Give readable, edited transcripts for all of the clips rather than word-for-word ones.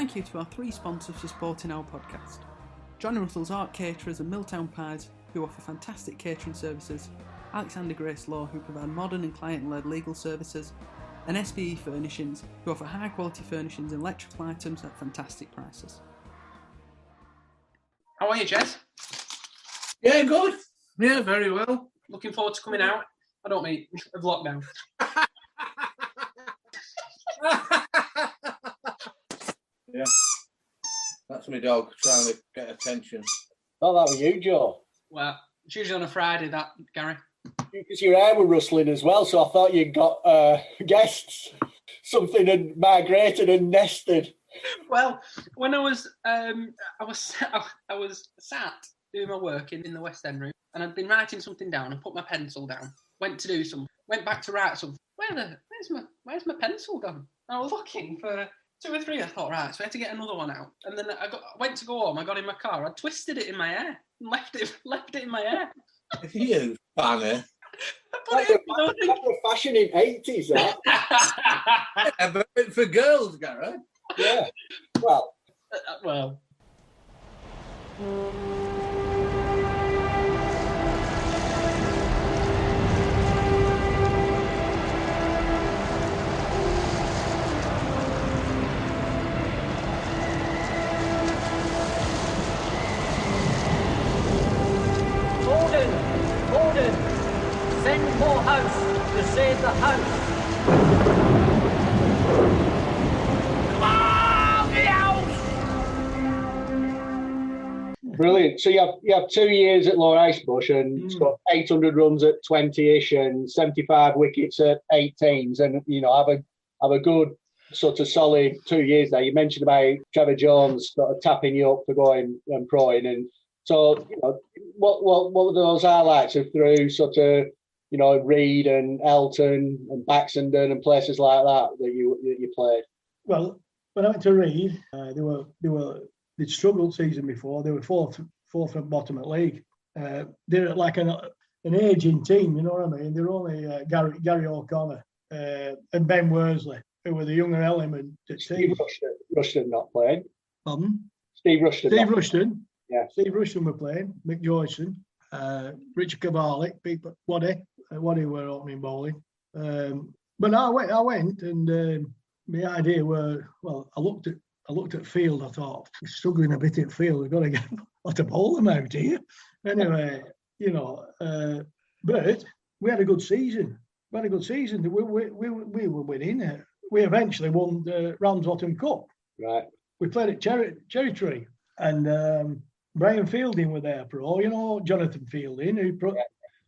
thank you to our 3 sponsors for supporting our podcast. Johnny Russell's Art Caterers and Milltown Pies, who offer fantastic catering services, Alexander Grace Law, who provide modern and client-led legal services, and SBE Furnishings, who offer high-quality furnishings and electrical items at fantastic prices. How are you, Jez? Yeah, good. Yeah, very well. Looking forward to coming out. I don't mean of lockdown. Yeah. That's my dog trying to get attention. Oh, that was you, Joe. Well, it's usually on a Friday, that, Gary. Because your hair were rustling as well, so I thought you'd got guests. Something had migrated and nested. Well, when I was sat doing my work in the West End room, and I'd been writing something down and put my pencil down. Went to do something. Went back to write something. Where's my pencil gone? And I was looking for 2 or 3. I thought, right, so I had to get another one out. And then I went to go home. I got in my car. I twisted it in my hair and left it in my hair. You funny. That's a fashion in 80s, that. Yeah, but for girls, Gary. Yeah. Well. Gordon, send more house to save the house. Come on, the house! Brilliant. So you have 2 years at Lowerhouse Bush and it's got 800 runs at 20-ish and 75 wickets at 18s, and have a good sort of solid 2 years there. You mentioned about Trevor Jones sort of tapping you up for going and proing, and so what were those highlights through sort of Reed and Elton and Baxenden and places like that you played? Well, when I went to Reed, they'd struggled season before. They were fourth from bottom at league. They're like an aging team, you know what I mean? They're only Gary O'Connor and Ben Worsley, who were the younger element at team. Rushton not playing. Pardon? Steve Rushton. Yeah. Steve Rushton were playing. Mick Joyson, Richard Cavalli, Waddy were opening bowling. But I went and my idea were, I looked at field. I thought, we're struggling a bit in field. We've got to get a lot of bowl them out here. Anyway, but we had a good season. We were winning. We eventually won the Ramsbottom Cup. Right. We played at Cherry Tree, and Brian Fielding were there pro. Jonathan Fielding, who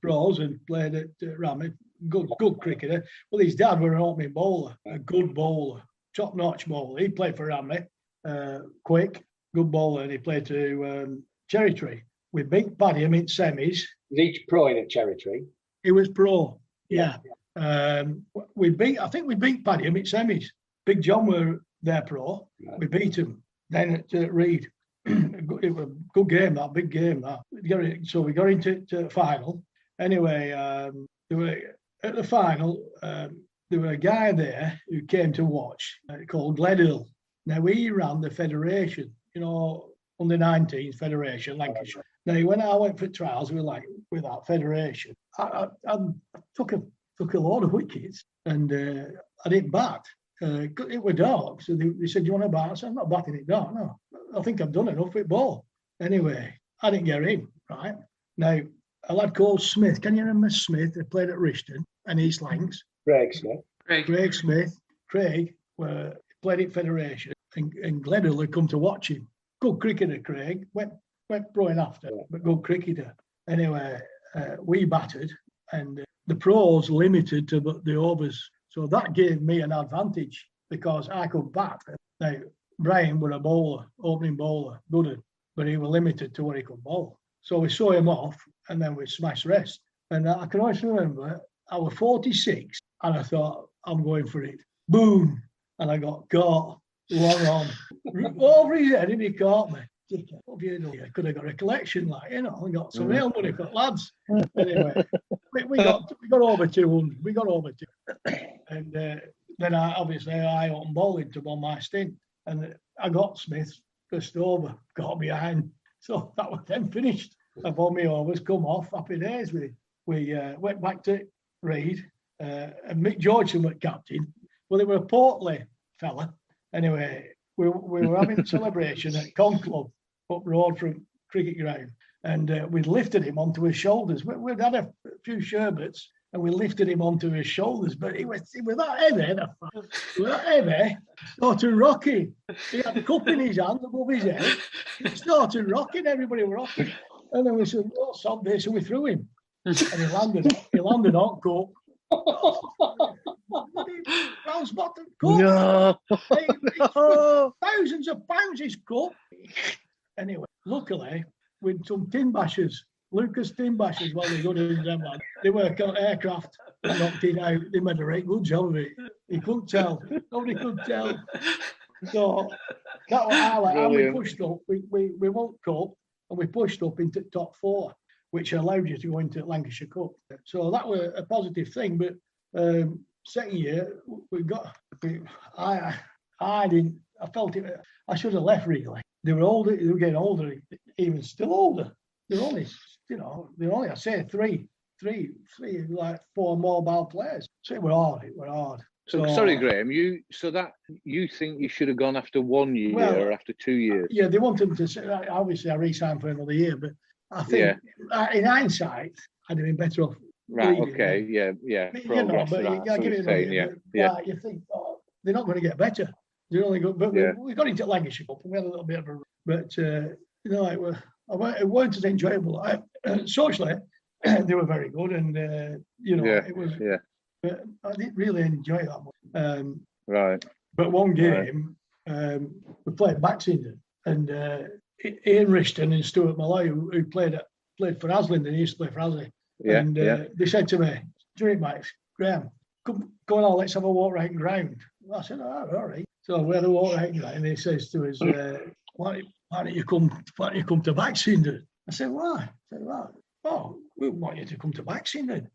pros and played at Rammy. Good cricketer. Well, his dad were an opening bowler, a good bowler, top-notch bowler. He played for Ramley, quick, good bowler, and he played to Cherry Tree. We beat Paddy in semis. Was each pro in at Cherry Tree? He was pro, yeah. I think we beat Paddy in semis. Big John were their pro. Right. We beat him. Then at Reed. It was a good game, that big game. So we got into the final. Anyway, at the final, there was a guy there who came to watch called Gledhill. Now, he ran the federation, under 19s federation, Lancashire. Now, when I went for trials, we were like, with that federation, I took a lot of wickets and I didn't bat. It was dark, so they said, "Do you want to bat?" I said, "I'm not batting it dark, no. I think I've done enough with ball." Anyway, I didn't get in, right? Now, a lad called Smith, can you remember Smith? He played at Rishton and East Lancs. Craig Smith. Craig Smith. Craig played at Federation and Gledhill had come to watch him. Good cricketer, Craig. Went proing after, but good cricketer. Anyway, we batted and the pros limited to the overs. So that gave me an advantage because I could bat. Now, Brian was a bowler, opening bowler, good, but he was limited to what he could bowl. So we saw him off and then we smashed rest. And I can always remember I was 46 and I thought, I'm going for it. Boom. And I got caught long on. Over his head and he caught me. What have you done? I could have got a collection, and got some real money for lads. Anyway, we got over 200. We got over 200. And then I opened bowling to on my stint. and I got Smith just over, got behind. So that was then finished. I bought me overs, come off, happy days. We went back to Reed, and Mick Georgeson was captain. Well, they were a portly fella. Anyway, we were having a celebration at Con Club up road from cricket ground, and we'd lifted him onto his shoulders. We'd had a few sherbets, and we lifted him onto his shoulders, but he was that heavy, started rocking. He had a cup in his hand above his head. He started rocking, everybody were rocking. And then we said, oh, sod this, and we threw him. And he landed on cup. Round bottom cup. No. Thousands of pounds his cup. Anyway, luckily, with some tin bashers, Lucas tin bashers, well, they're good in them, lad. They work on aircraft, knocked it out. They made a right good job of it. He couldn't tell. Nobody could tell. So that was highlight. And we pushed up. We won cup, and we pushed up into top 4, which allowed you to go into Lancashire Cup. So that was a positive thing. But second year, I didn't. I felt it. I should have left really. They were older. They were getting older, even still older. They're only, I say three, like 4 mobile players. So it were hard. So sorry, Graham. You think you should have gone after 1 year or after 2 years? Yeah, they wanted to say. Obviously, I re-signed for another year, but I think in hindsight, I'd have been better off. Right. leaving. Okay. Yeah. Progress. But you gotta give it a year. Yeah. You think they're not going to get better. They're only good. But we got into Lancashire Cup and we had a little bit of a. But it weren't as enjoyable. Socially, they were very good, and it was. Yeah. But I didn't really enjoy that much. Right. But one game, we played Baxenden, and Ian Rishton and Stuart Malloy, who played for Asland and he used to play for Asland. Yeah. And they said to me, "Drink, Max, Graham, come on, let's have a walk right ground." I said, "Oh, all right." So we had a walk right ground, and he says to us, "Why don't you come to Baxenden?" I said, "Why?" I said, "Well, we want you to come to Baxenden."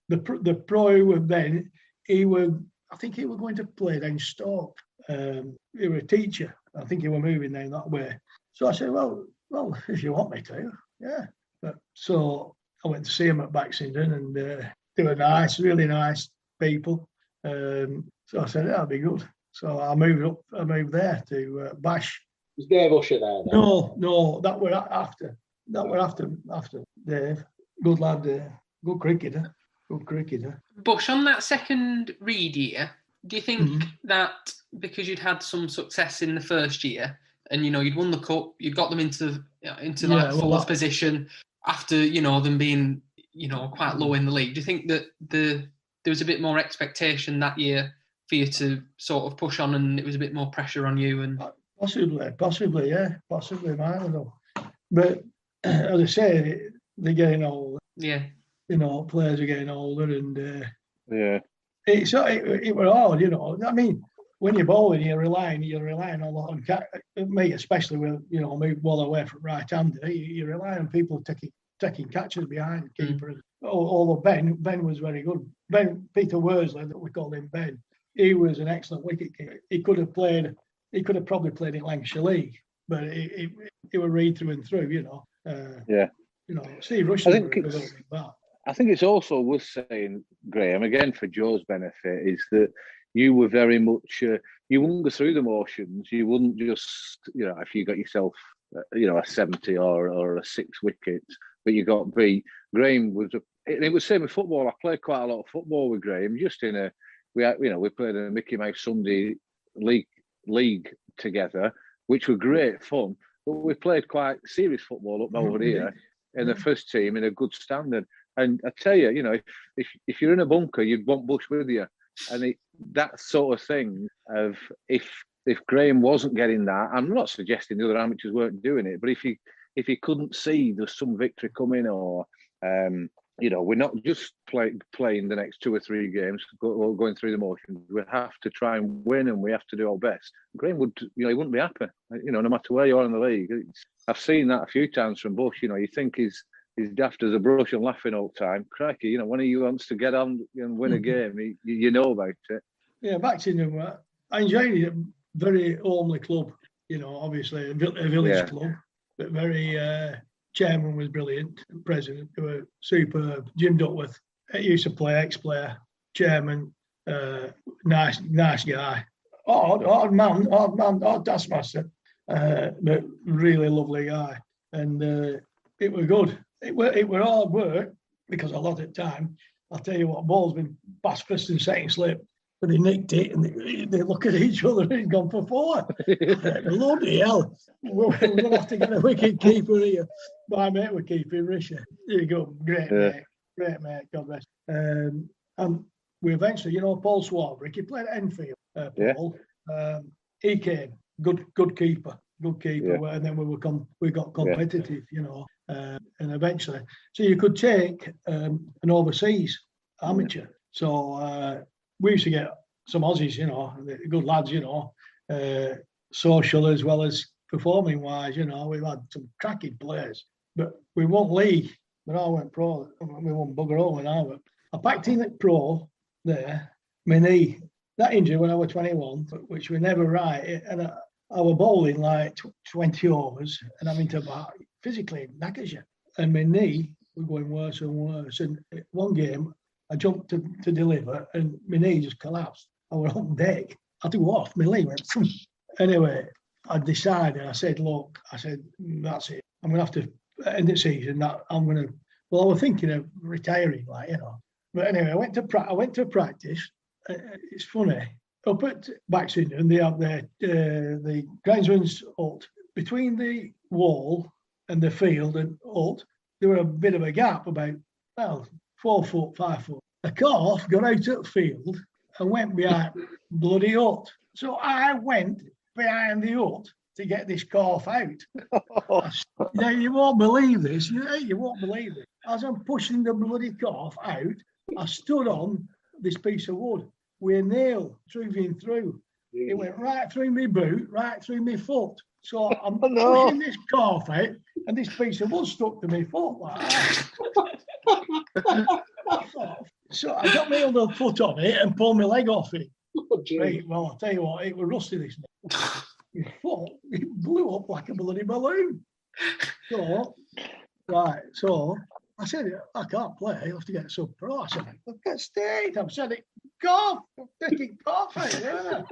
The pro who were then, I think he was going to play down Stoke. He was a teacher. I think he was moving down that way. So I said, well, if you want me to, yeah. So I went to see him at Baxenden, and they were nice, really nice people. So I said, that'll be good. So I moved there to Bash. Was Dave Usher there then? No, that were after. After Dave. Good lad, good cricketer. Bush, on that second Reed year, do you think that because you'd had some success in the first year and you'd won the cup, you'd got them into fourth position after them being quite low in the league? Do you think that there was a bit more expectation that year for you to sort of push on, and it was a bit more pressure on you? And possibly, yeah, possibly, man. But as I say, they're getting old. Yeah. Players are getting older, and it were hard. I mean, when you're bowling, you're relying a lot on me, especially with moved well away from right-hander. You rely on people taking catches behind the keeper. Although Ben was very good. Peter Worsley, that we call him Ben, he was an excellent wicket keeper. He could have probably played in Lancashire League, but he would read through and through. Steve Rushton was a little bit back. I think it's also worth saying, Graham, again for Joe's benefit, is that you were very much, you wouldn't go through the motions. You wouldn't just, if you got yourself, a 70 or a 6 wickets, but you got beat. Graham was, it was same with football. I played quite a lot of football with Graham. Just we played in a Mickey Mouse Sunday league together, which were great fun. But we played quite serious football up over here in the first team in a good standard. And I tell you, if you're in a bunker, you'd want Bush with you. And that sort of thing of if Graham wasn't getting that, I'm not suggesting the other amateurs weren't doing it, but if he couldn't see there's some victory coming, or we're not just playing the next 2 or 3 games, going through the motions. We have to try and win, and we have to do our best. Graham would, he wouldn't be happy. No matter where you are in the league. I've seen that a few times from Bush. You think he's daft as a brush and laughing all the time. Crikey, when he wants to get on and win a game, you know about it. Yeah, back to him. I enjoyed it. very homely club, obviously a village club, but very, chairman was brilliant, president, they were superb. Jim Duckworth, used to play, ex-player, chairman, nice guy. Odd man, taskmaster, but really lovely guy. And it were good. It were hard work because a lot of time, I'll tell you what, ball's been past first and second slip, but they nicked it and they look at each other and it's gone for 4. Bloody hell. We're going to have to get a wicket keeper here. My mate were keeping Risha. There you go. Great mate. God rest. And we eventually, Paul Swarbrick, he played at Enfield, Paul. He came, good keeper. And then we got competitive, and eventually. So you could take an overseas amateur. So we used to get some Aussies, good lads, social as well as performing wise, we've had some cracking players, but we won league. When I went pro, we won bugger all when I went. I packed in at pro there, my knee, that injury when I was 21, which were never right, and I was bowling like 20 overs and having to bat, physically knackers you. And my knee was going worse and worse. And one game, I jumped to deliver and my knee just collapsed. I was on deck. I had to go off. My leg went. Anyway, I decided, I said, that's it. I'm going to have to end the season. I was thinking of retiring, But anyway, I went to practice. It's funny. Up at Baxington, they have the groundsman's hut. Between the wall and the field and hut, there were a bit of a gap, about 4 foot, 5 foot. A calf got out of the field and went behind bloody hut. So I went behind the hut to get this calf out. Now you won't believe this. You won't believe it. As I'm pushing the bloody calf out, I stood on this piece of wood with a nail driven through. It went right through my boot, right through my foot. So I'm pushing this calf out, and this piece of wood stuck to my foot like that. So I got my other foot on it and pulled my leg off it. Right, well, I'll tell you what, it was rusty this night. My foot, it blew up like a bloody balloon. So I said, I can't play, I have to get sub pro. I said, get state. I've said it, golf, I'm taking golf out, yeah.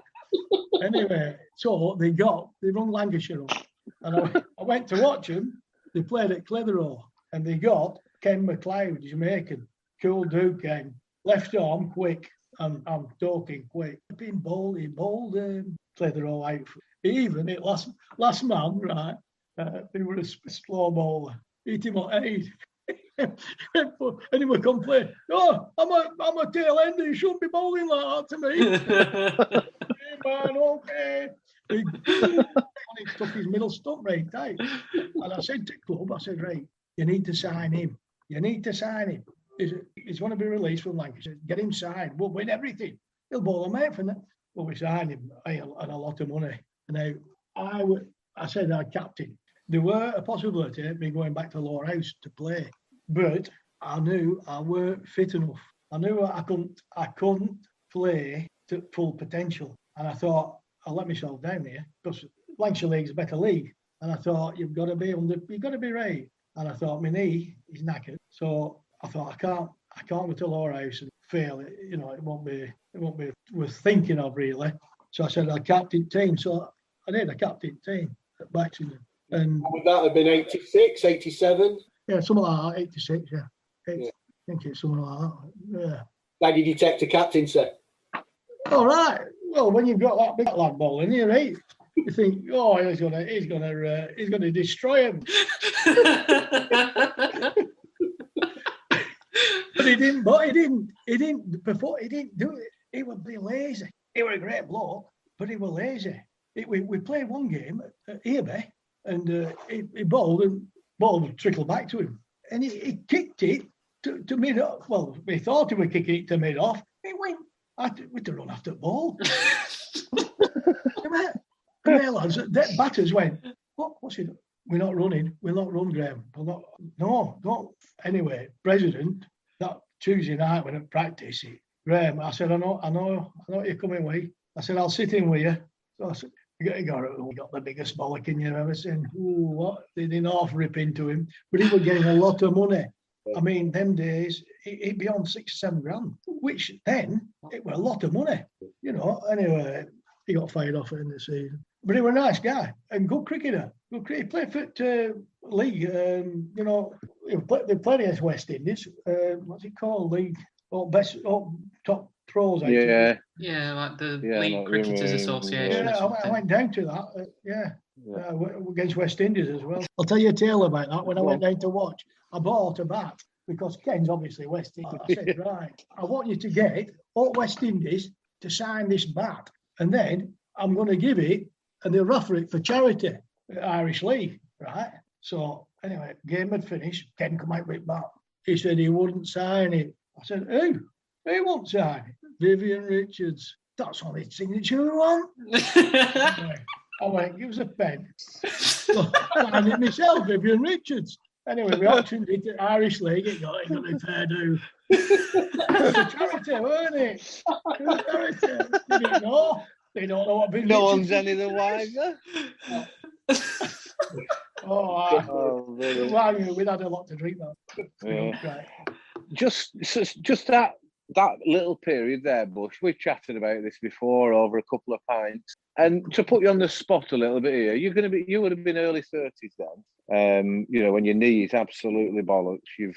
Anyway, so they run Lancashire up. And I went to watch them. They played at Clitheroe and they got Ken McLeod, Jamaican, cool dude Ken, left arm quick. I'm talking quick. He bowled Clitheroe out. Even it last man, right? They were a slow bowler. Hit him on 8. And he would complain, "Oh, I'm a tail ender. You shouldn't be bowling like that to me." Hey, man, okay. He took his middle stump right tight. And I said to the club, right, you need to sign him. He's going to be released from Lancashire. Get him signed. We'll win everything. He'll bowl a mate for that. Well, we signed him and a lot of money. Now, I said I'm captain. There were a possibility of me going back to Lowerhouse to play, but I knew I weren't fit enough. I knew I couldn't play to full potential, and I thought I'll let myself down here because Lancashire League's a better league. And I thought you've got to be right. And I thought my knee is knackered, so I thought I can't go to Lowerhouse and fail. It won't be worth thinking of really. So I said I'll captain team. So I did. I captain team at Baxington. And would that have been 86, 87? Yeah, something like that, 86, yeah. I think it's something like that, yeah. How did you take to captaincy? All right. Well, when you've got that big lad bowling here, right? You think, oh, he's gonna destroy him. But he didn't. Before he didn't do it. He would be lazy. He was a great bloke, but he was lazy. We played one game at Earby, and he bowled, and ball would trickle back to him, and he kicked it to mid off. Well, we thought he would kick it to mid off. It went. We had to run after the ball. The lads, the batters went, what's it? We're not running. We'll not run, Graham. No, don't. Anyway, president, that Tuesday night when at practice, Graham, I said, I know you're coming with. I said, I'll sit in with you. So I said, you got the biggest bollocking you've ever seen. Ooh, what? They didn't half rip into him, but he was getting a lot of money. I mean, them days, it'd be on 6 or 7 grand, which then it was a lot of money, you know. Anyway, he got fired off in the season. But he was a nice guy and good cricketer. He played for league, you know, they played against West Indies. What's it called? League, top pros. Yeah, like the League Cricketers Association. Yeah, I went down to that. Against West Indies as well. I'll tell you a tale about that. When I went down to watch, I bought a bat because Ken's obviously West Indies. I said, right, I want you to get all West Indies to sign this bat, and then I'm going to give it, and they'll offer it for charity, Irish League, right? So anyway, game had finished. Ken come out with bat. He said he wouldn't sign it. I said, who? Who won't sign it? Vivian Richards. That's on his signature one. I went, give us a pen. So I signed it myself, Vivian Richards. Anyway, we auctioned it at Irish League. It got a fair do. It was a charity, weren't it? It was a charity. They didn't know. They don't know what Vivian No one's any the wiser. We'd had a lot to drink though. Yeah. Just that little period there, Bush. We've chatted about this before over a couple of pints. And to put you on the spot a little bit here, you would have been early 30s then. You know, when your knee is absolutely bollocks. Your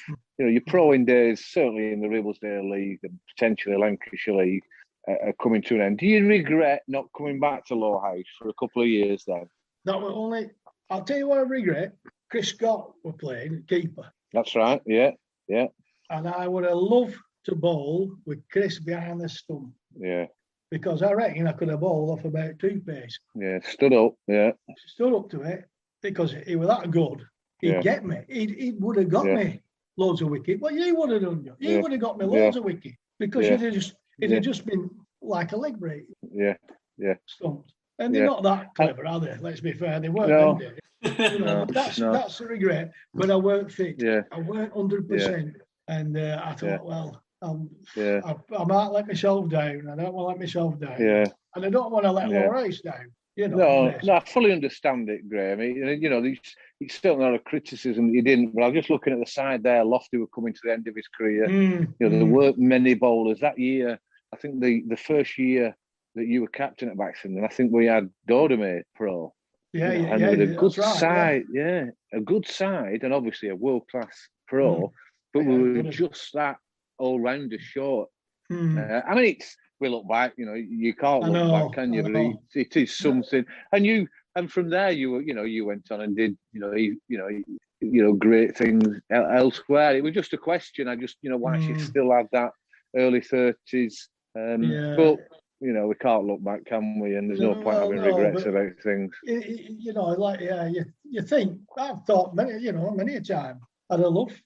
proing days, certainly in the Ribblesdale League and potentially Lancashire League, are coming to an end. Do you regret not coming back to Lowerhouse for a couple of years then? That was only. I'll tell you what I regret. Chris Scott were playing keeper. That's right. Yeah. And I would have loved to bowl with Chris behind the stump. Yeah. Because I reckon I could have bowled off about 2 pace. Yeah, stood up. Yeah. Stood up to it because he was that good. He'd get me. He would have got me loads of wicket. Well, you would have done. You would have got me loads of wicket because it'd have just been like a leg break. Yeah. Stumped. And they're not that clever, are they? Let's be fair. They weren't. No. That's the regret. But I weren't fit. Yeah. I weren't 100%. And I thought, well, I might let myself down. I don't want to let myself down. Yeah. And I don't want to let Lowerhouse down. You know. No, I fully understand it, Graham. You know, it's still not a criticism that you didn't. But I was just looking at the side there. Lofty were coming to the end of his career. You know, there weren't many bowlers that year. I think the first year that you were captain at Baxenden, I think we had Dodemate pro. And with a good side, a good side, and obviously a world class pro. But we were just that all rounder short. I mean, we look back. You know, you can't look back, can you? But it is something. And from there, you went on and did great things elsewhere. It was just a question. I just why she still had that early 30s. But we can't look back, can we? And there's no point having regrets about things. You think I've thought many a time. I'd have loved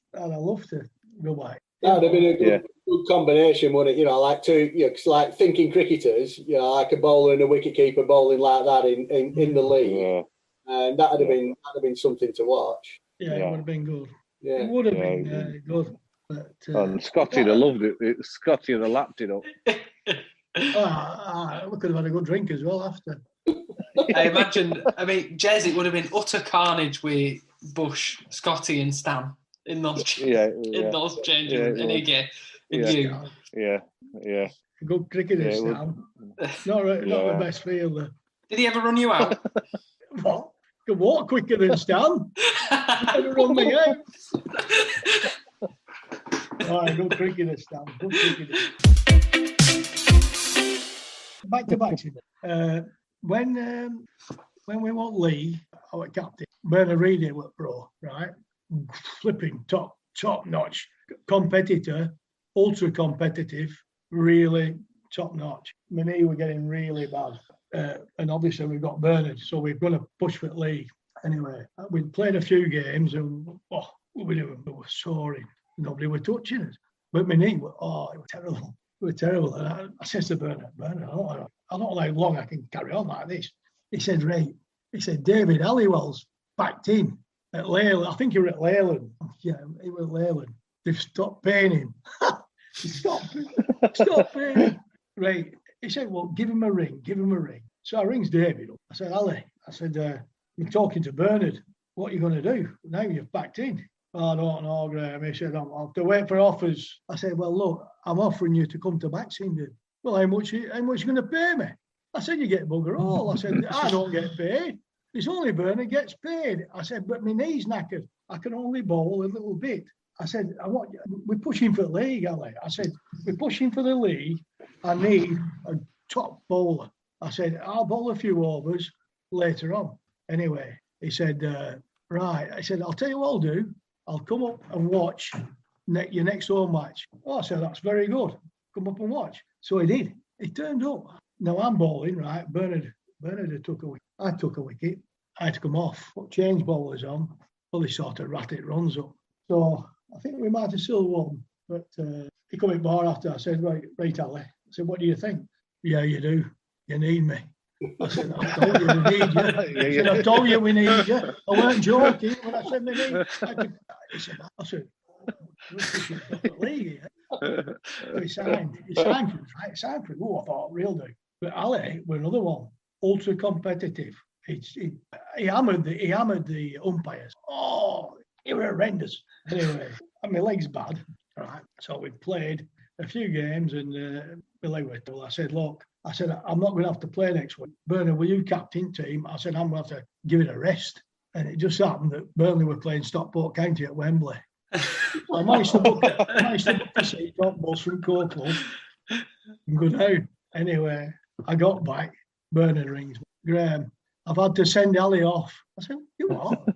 to go back. That would have been a good combination, wouldn't it? Like thinking cricketers, like a bowler and a wicketkeeper bowling like that in the league, and that would have been something to watch. Yeah, it would have been good. Yeah, it would have been good. But, and Scotty would have loved it. Scotty would have lapped it up. We could have had a good drink as well after. I imagine. I mean, Jez, it would have been utter carnage with Bush, Scotty, and Stan in those changing rooms. And Iggy, and you. Yeah. Good cricketer, Stan. Not the best fielder. Did he ever run you out? What? Could walk quicker than Stan. Never run me out. Good cricketer, Stan. Good cricketer. Back to Baxenden. When we won league, I was captain. Bernard Reedy was pro, right? Flipping top notch competitor, ultra competitive, really top notch. My knee were getting really bad, and obviously we got Bernard, so we're going to push for the league. Anyway, we played a few games, and what were we doing? We were soaring. Nobody were touching us, but my knee it was terrible. It was terrible. And I said to Bernard, I don't know how long I can carry on like this. He said, right. He said, David Halliwell's backed in at Leyland. I think he was at Leyland. Yeah, he was at Leyland. They've stopped paying him. Stop paying him. Right. He said, well, give him a ring. So I rings David up. I said, Ali, I said, I'm talking to Bernard. What are you going to do? Now you've backed in. Oh, I don't know, Graham. He said, I'll have to wait for offers. I said, well, look, I'm offering you to come to Baxenden. Well, how much are you going to pay me? I said, you get bugger all. I said, I don't get paid. It's only Bernard gets paid. I said, but my knee's knackered. I can only bowl a little bit. I said, we're pushing for the league, Ali. I said, we're pushing for the league. I need a top bowler. I said, I'll bowl a few overs later on. Anyway, he said, right. I said, I'll tell you what I'll do. I'll come up and watch your next home match. Oh, I said, that's very good. Come up and watch. So he did. He turned up. Now I'm bowling, right? Bernard had took a wicket. I took a wicket. I had to come off. Put change bowlers on. Well, he sort of ratted runs up. So I think we might have still won. But he come in bar after. I said, right, Ali. I said, what do you think? Yeah, you do. You need me. I said, I told you we need you. I said, I told you we need you. I weren't joking when I said we need. I said, we're pushing for the league. So he signed for us, right? He signed for us. Oh, I thought, real do. But Ali were another one, ultra competitive. He hammered the umpires. Oh, he were horrendous. Anyway, and my leg's bad, right? So we played a few games, and my leg was told. I said, look, I'm not going to have to play next week. Bernard, will you captain team? I said, I'm going to have to give it a rest. And it just happened that Burnley were playing Stockport County at Wembley. So I managed to book a seat on bus from Courtland and go down. Anyway, I got back. Bernard rings me. Graham, I've had to send Ali off. I said, you what?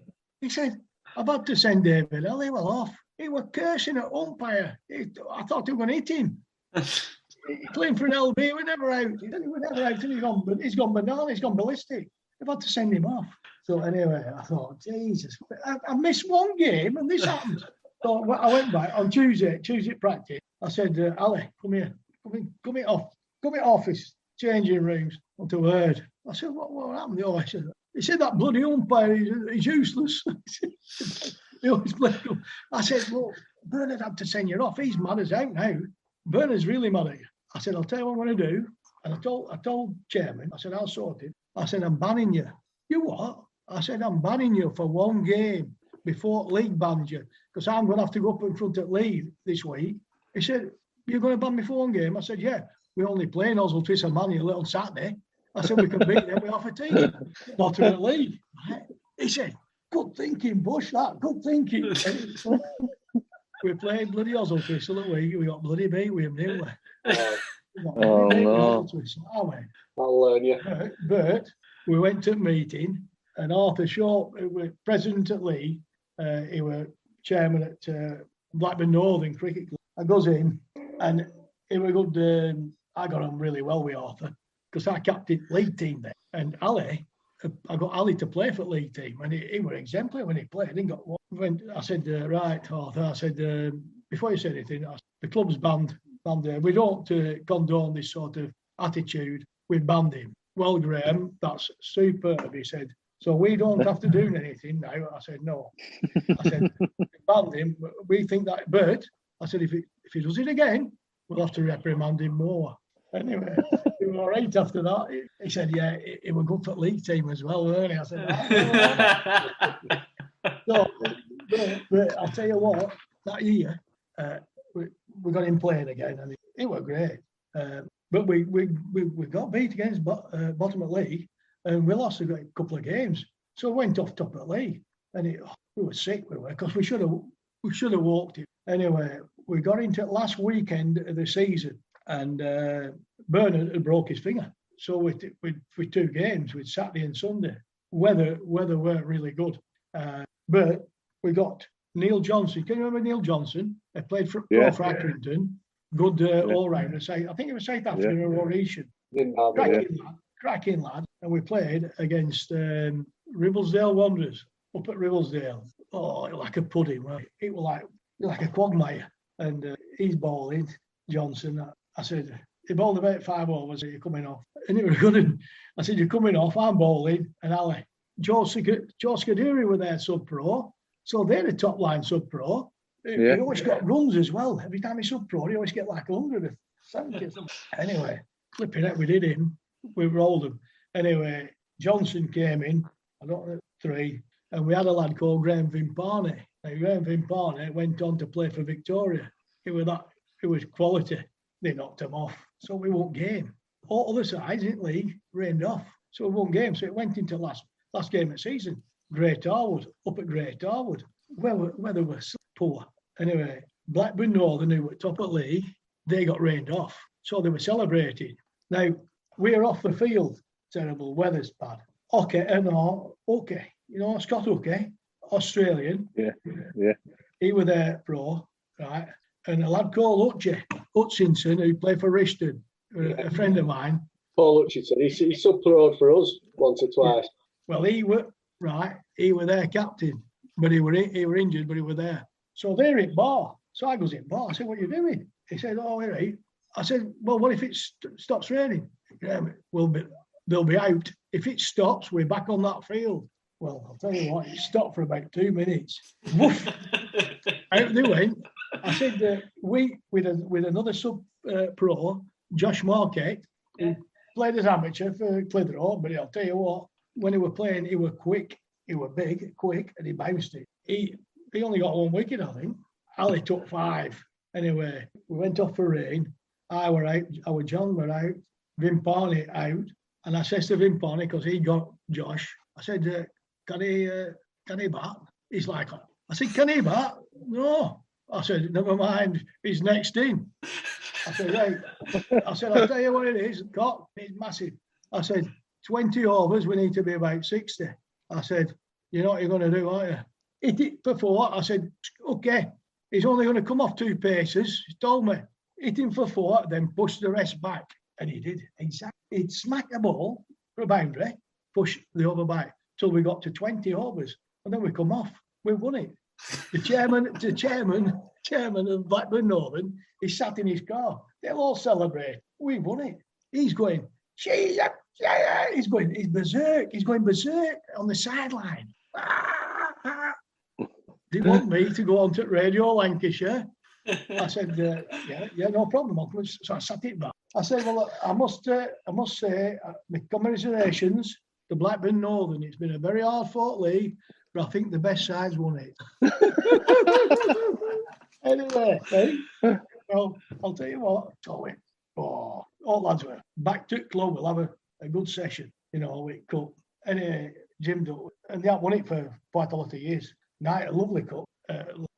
He said, I've had to send David. Ali well off. He was cursing at umpire. I thought they were going to hit him. He's playing for an LB. He was never out. He was never out. And he's gone banana. He's gone ballistic. I've had to send him off. So anyway, I thought, Jesus, I missed one game and this happened. So I went back on Tuesday practice. I said, Ali, come here. Come it office, changing rooms. Not a word. I said, what happened? Oh, he said that bloody umpire is useless. He always played. I said, look, Bernard had to send you off. He's mad as out now. Bernard's really mad at you. I said, I'll tell you what I'm going to do. And I told chairman, I said, I'll sort it. I said, I'm banning you. You what? I said, I'm banning you for one game before league bans you, because I'm going to have to go up in front at league this week. He said, you're going to ban me for one game? I said, yeah, we only play Oswald Twist and Manuel on Saturday. I said, we can beat them, we off a team. Bottom of the league. He said, good thinking, Bush, that, good thinking. We played bloody Oswald Twist that week. We got bloody beat with him, didn't we? Oh, no. I'll learn you. But we went to a meeting, and Arthur Shaw, who was president at League, he was chairman at Blackburn Northern Cricket Club. I goes in, and he was good. I got on really well with Arthur because I captained league team there. And Ali, I got Ali to play for the league team, and he was exemplary when he played. He got one. When I said, right, Arthur, I said, before you say anything, the club's banned. We don't condone this sort of attitude. We banned him. Well, Graham, that's superb, he said. So we don't have to do anything now. I said, no. I said, we banned him. We think that, but I said, if he does it again, we'll have to reprimand him more. Anyway, he was all right after that. He said, yeah, he was good for the league team as well, weren't he? I said, no, but I'll tell you what, that year, we got him playing again, and it was great. But we got beat against bottom of the league, and we lost a couple of games. So we went off top of the league, and we were sick, because we should have walked it. Anyway, we got into it last weekend of the season, and Bernard had broke his finger. So with 2 games, with Saturday and Sunday, weather weren't really good. But we got Neil Johnson. Can you remember Neil Johnson? He played for Accrington. Good all-rounder. I think it was South African or Rhodesian. Cracking lad. And we played against Ribblesdale Wanderers up at Ribblesdale. Oh, like a pudding. Right? It was like a quagmire. And he's bowling, Johnson. I said, he bowled about 5 overs. You're coming off. And it was good. I said, you're coming off. I'm bowling. And Ali. Joe Scuderi were there sub-pro. So they're a top-line sub-pro. He always got runs as well. Every time he's sub-pro, he always get like 170 or something. Anyway, flipping it, we did him. We rolled him. Anyway, Johnson came in, I don't know, 3, and we had a lad called Graham Bushell. And Graham Bushell went on to play for Victoria. It was quality. They knocked him off, so we won game. All other sides in the league rained off, so we won game. So it went into last game of the season. Great Harwood, up at Great Harwood, weather was poor. Anyway, Blackburn Northern, who were top of the league, they got rained off, so they were celebrating. Now we're off the field. Terrible, weather's bad. Okay, Scott Hookey, Australian. Yeah. He was there pro, right? And a lad called Hutchinson, who played for Rishton, a friend of mine. Paul Hutchinson, he sub-pro'd for us once or twice. Yeah. Well, he was their captain, but he were injured, but he was there. So they're in bar. So I goes in bar. I said, "What are you doing?" He said, "Oh, we're right." I said, "Well, what if it stops raining?" They'll be out. If it stops, we're back on that field. Well, I'll tell you what, it stopped for about 2 minutes. Woof! Out they went. I said, with another sub-pro, Josh Marquette, who played as amateur for Clitheroe, but I'll tell you what, when he was playing, he was quick, he was big, quick, and he bounced it. He only got 1 wicket, I think. Ali took 5. Anyway, we went off for rain. I were out, our John were out, Vimpani out, and I says to Vimpani, because he got Josh, I said, can he bat? He's like, I said, can he bat? No. I said, never mind, he's next in. I said, right. I said, I'll tell you what it is, it's massive. I said, 20 overs, we need to be about 60. I said, you know what you're going to do, aren't you? Hit it for 4. I said, okay. He's only going to come off 2 paces. He told me, hit him for 4, then push the rest back. And he did. Exactly. He'd smack the ball for a boundary, push the over back till we got to 20 overs. And then we come off. We won it. The chairman of Blackburn Northern, he sat in his car. They'll all celebrate. We won it. He's going, he's berserk. He's going berserk on the sideline. They want me to go on to Radio Lancashire. I said, yeah, no problem. So I sat it back. I said, well, look, I must say, my commiserations to Blackburn Northern. It's been a very hard fought league, but I think the best sides won it. Anyway, well, I'll tell you what, all lads were back to the club. We'll have a good session, with cup. Anyway, Jim Duckworth, and they haven't won it for quite a lot of years. A lovely cup.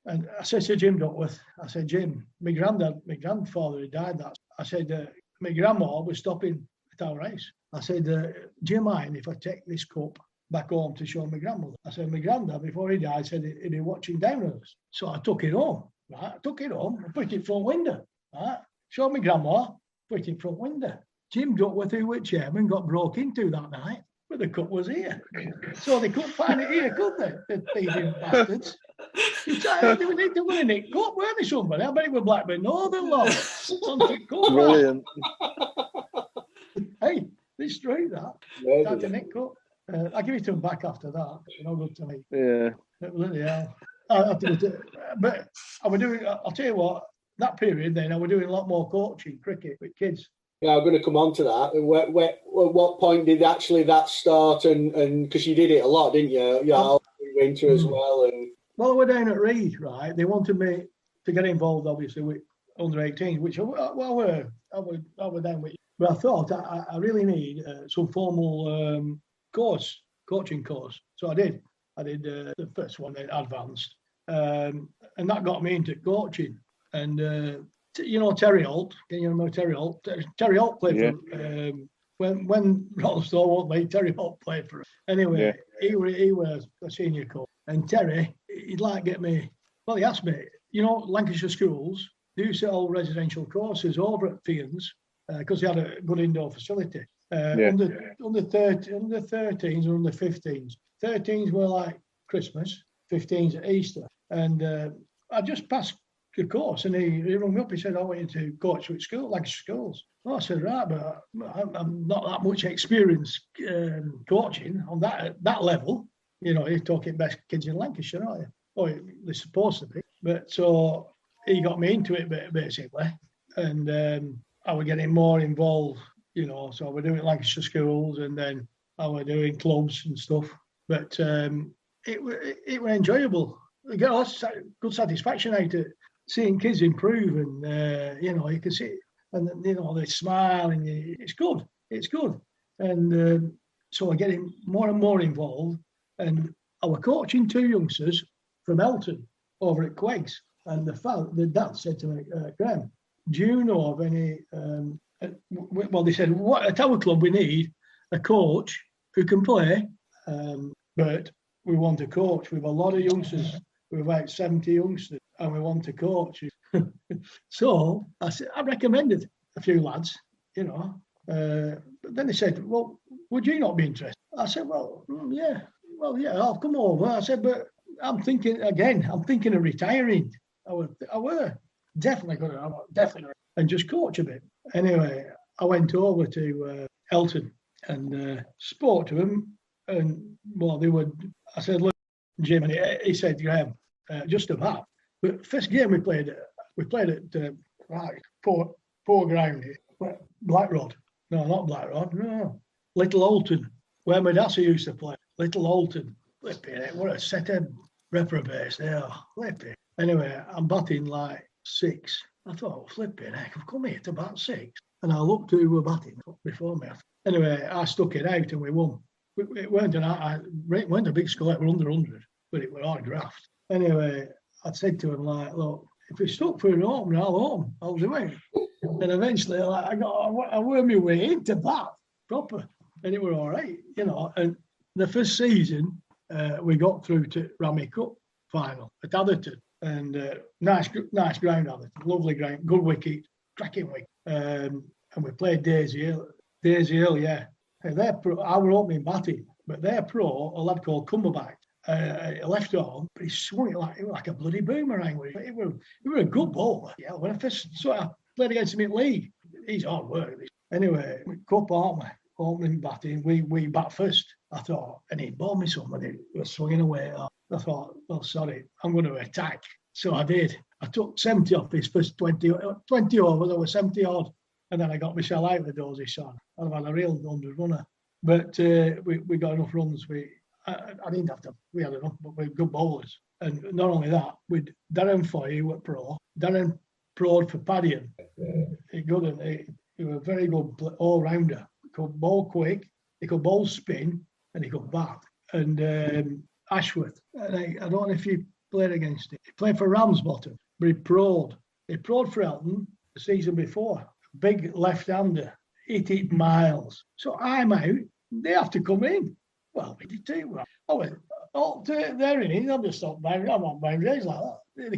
And I said to Jim Duckworth, I said, Jim, my grandfather had died that. I said, my grandma was stopping at our house. I said, do you mind if I take this cup back home to show my grandmother? I said, my granddad, before he died, said he'd be watching down on us. So I took it home, right? I took it home and put it in front window, right? Showed my grandma, put it in front window. Jim Duckworth, who was chairman, got broke into that night, but the cup was here. So they couldn't find it here, could they? The thieving bastards. They were need to win it. Cup, weren't they, somebody? I bet it was Blackburn Northern, love. Brilliant. Hey, they straight that. That's a Nick Cup. I'll give it to them back after that. It's no good to me. Yeah. Bloody hell. But I was doing, I'll tell you what, that period then, I was doing a lot more coaching cricket with kids. Yeah, I'm going to come on to that. What point did actually that start? And because you did it a lot, didn't you? Yeah, winter as well. And well, I was down at Reed, right? They wanted me to get involved, obviously, with under 18, which I was down with. But I thought I really need some formal coaching course. So I did. I did the first one, then advanced, and that got me into coaching. And Terry Holt. Can you remember Terry Holt? Terry Holt played for when Rotherstone won't play. Terry Holt played for us. Anyway, he was a senior coach, and Terry, he'd like get me. Well, he asked me. Lancashire schools do sell residential courses over at Fians because they had a good indoor facility. Under 13s or under 15s. 13s were like Christmas, 15s at Easter, and I just passed the course, and he rang me up. He said, "I want you to coach with Lancashire schools." Well, I said, "Right, but I'm not that much experience coaching on that level. You're talking best kids in Lancashire, aren't you? Or they're supposed to be." But so he got me into it basically, and I was getting more involved you know, so we're doing Lancashire schools, and then I were doing clubs and stuff. But it was enjoyable. We get good satisfaction out of seeing kids improve, and you know, you can see, and you know, they smile, and it's good. It's good, and so we're getting more and more involved. And I was coaching 2 youngsters from Elton over at Queggs, and the dad said to me, Graham, do you know of any? Well, they said, what at our club we need a coach who can play, but we want a coach. We have a lot of youngsters. We have about 70 youngsters, and we want a coach. So I said, I recommended a few lads, you know. But then they said, well, would you not be interested? I said, well, yeah, I'll come over. I said, but I'm thinking of retiring. I were definitely going to, and just coach a bit. Anyway, I went over to Elton and spoke to him, and well, they would. I said, look, Jim, and he said, Graham, just about. But first game we played at poor ground here, Black Rod. No, not Black Rod. No, Little Alton, where my daddy used to play. Little Alton. Flipping it, what a set of reprobates there. Flipping. Anyway, I'm batting like 6. I thought, flipping heck, I've come here to bat 6. And I looked who were batting before me. Anyway, I stuck it out and we won. It weren't a big score, it were under 100, but it were hard graft. Anyway, I said to him, like, look, if it's stuck for an opener, I'll do it. And eventually, like, I worked my way into bat proper, and it were all right, you know. And the first season, we got through to Rammy Cup final at Atherton, and nice ground, Atherton, lovely ground, good wicket, cracking wicket. And we played Daisy Hill, yeah. And they're pro, I were opening batting, but they're pro, a lad called Cumberbatch, left arm, but he swung it like a bloody boomerang. It were a good bowler. Yeah, when I first played against him in league, he's hard work. Anyway, cup, aren't we? Opening batting, we bat first. I thought, and he bowled me somebody was swinging away. I thought, well, sorry, I'm going to attack. So I did. I took 70 off his first 20 overs. I was 70 odd, and then I got myself out the doors this son. I'd have had a real 100 runner. But we got enough runs. I didn't have to. We had enough, but we were good bowlers. And not only that, with Darren Foy, who was pro. Darren pro'd for Paddy. He was a very good all-rounder. He could bowl quick, he could bowl spin, and he could bat. And Ashworth, and I don't know if he played against him. He played for Ramsbottom, but he pro'd. He pro'd for Elton the season before. Big left-hander, hit it miles. So I'm out, they have to come in. Well, we did too. I went, they're in it, I'm just not bound. I'm not bound days like that. They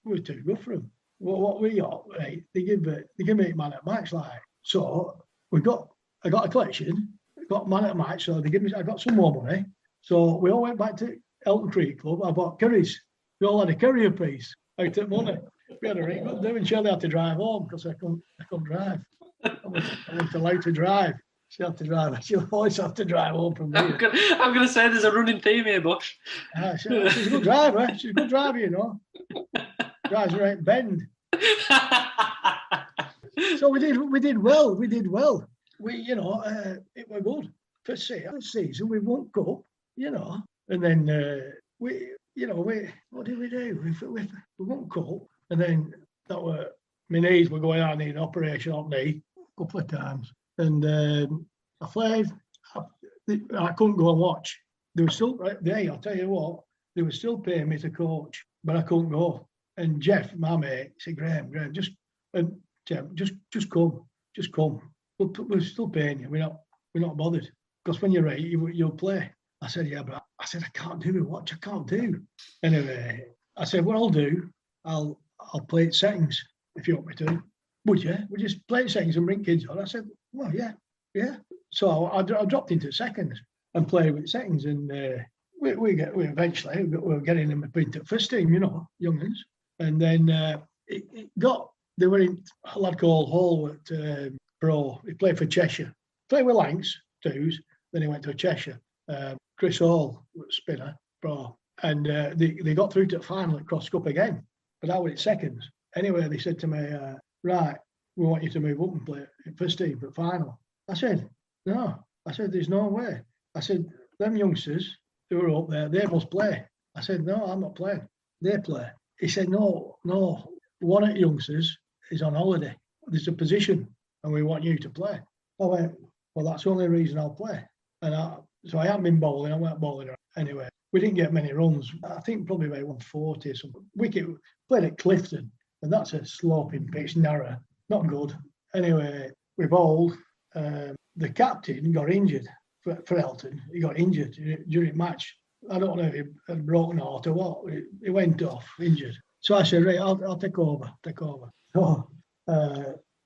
were too good for them. Well, what we got, right, they give me man at match, like. So I got a collection, got man at match, so I got some more money. So we all went back to Elton Creek Club. I bought curries. We all had a curry apiece out of money. We had a ring up there, and Shirley had to drive home because I couldn't drive. I wasn't allowed to drive. She had to drive. She'll always have to drive home from here. I'm going to say there's a running theme here, Bush. She's a good driver. She's a good driver, you know. Drives right bend. So we did well. We, you know, it was good. First season, we won cup, you know, and then what did we do? We won cup, and then that were my knees were going out. I needed an operation on knee a couple of times, and I played. I couldn't go and watch. They were still I'll tell you what, they were still paying me to coach, but I couldn't go. And Jeff, my mate, said, Graham, just come. We're still paying you. We're not bothered. Because when you're ready, you'll play. I said, yeah, but I can't do what I can't do. Anyway, I said, what I'll do, I'll play at settings if you want me to. Would you? Would you just play at settings and bring kids on? I said, well, yeah. So I dropped into seconds and played with settings, and we eventually were getting them into first team, you know, young'uns. And then they were in a lad called Hall at Pro. He played for Cheshire. Played with Lancs, twos. Then he went to Cheshire. Chris Hall was spinner, Pro. And they got through to the final at Cross Cup again. But I was at seconds. Anyway, they said to me, right, we want you to move up and play first team for final. I said, no. I said, there's no way. I said, them youngsters who are up there, they must play. I said, no, I'm not playing. They play. He said, no. One of the youngsters is on holiday. There's a position and we want you to play. I went, well, that's the only reason I'll play. So I haven't been bowling. I went bowling anyway. We didn't get many runs. I think probably about 140 or something. Wicket played at Clifton, and that's a sloping pitch, narrow, not good. Anyway, we bowled. The captain got injured for Elton. He got injured during match. I don't know if he had a broken heart or what. He went off injured. So I said, right, I'll take over. So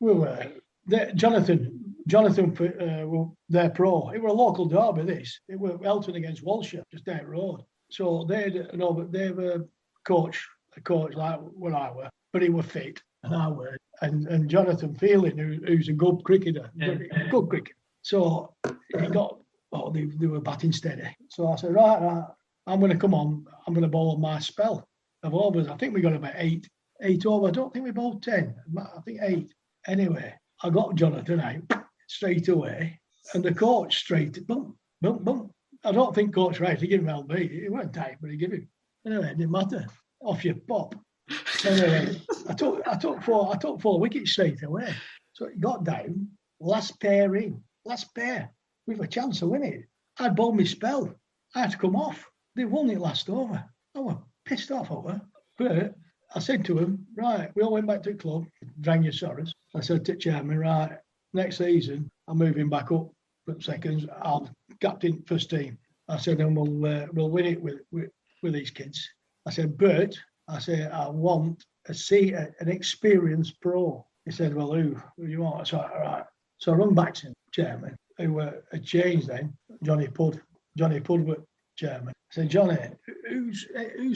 we were there. Jonathan, their pro. It were a local derby. It were Elton against Walsham, just down the road. So they were a coach like what I were, but he were fit and I were. And Jonathan Fielding, who's a good cricketer, good cricketer. So he got. Oh, they were batting steady. So I said, right, I'm going to come on. I'm going to bowl on my spell of overs. I think we got about eight over. I don't think we bowled 10. I think 8. Anyway, I got Jonathan out straight away, and the coach straight, boom. I don't think Coach Wright, he gave him LB. He weren't tight, but he gave him. Anyway, it didn't matter. Off you pop. Anyway, I took 4 wickets straight away. So it got down. Last pair. With a chance of winning it. I'd bowled my spell. I had to come off. They won it last over. I was pissed off over. But I said to him, right, we all went back to the club, drank your sorrows. I said to the chairman, right, next season, I'm moving back up from seconds. I'll captain first team. I said, and we'll win it with these kids. I said, but I want an experienced pro. He said, well, who you want? I said, all right. So I run back to the chairman, who were a change then, Johnny Pudd was chairman. I said, Johnny, who's